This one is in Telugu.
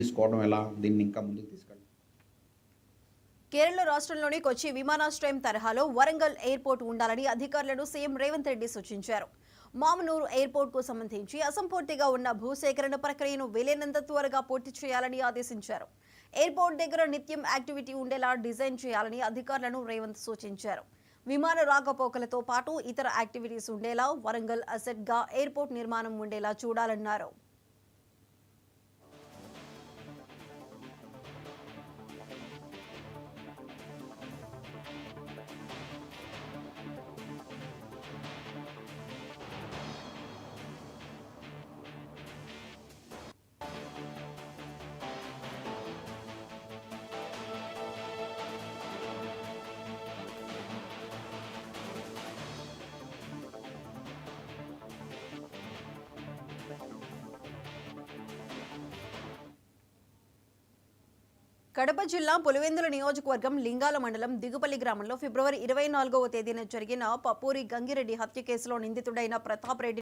తీసుకోవడం ఎలా? దీన్ని ఇంకా ముందుకు తీసుకెళ్ళడం. కేరళ రాష్ట్రంలోని కొచ్చి విమానాశ్రయం తరహాలో వరంగల్ ఎయిర్పోర్ట్ ఉండాలని అధికారులను సీఎం రేవంత్ రెడ్డి సూచించారు. మామనూరు ఎయిర్పోర్ట్ కు సంబంధించి అసంపూర్తిగా ఉన్న భూసేకరణ ప్రక్రియను వీలైనంత త్వరగా పూర్తి చేయాలని ఆదేశించారు. ఎయిర్పోర్ట్ దగ్గర నిత్యం యాక్టివిటీ ఉండేలా డిజైన్ చేయాలని అధికారులను రేవంత్ సూచించారు. విమాన రాకపోకలతో పాటు ఇతర యాక్టివిటీస్ ఉండేలా వరంగల్ అసెట్ గా ఎయిర్పోర్ట్ నిర్మాణం ఉండేలా చూడాలన్నారు. కడప జిల్లా పులివెందుల నియోజకవర్గం లింగాల మండలం దిగుపల్లి గ్రామంలో ఫిబ్రవరి 24వ తేదీన జరిగిన పప్పూరి గంగిరెడ్డి హత్య కేసులో నిందితుడైన ప్రతాప్ రెడ్డి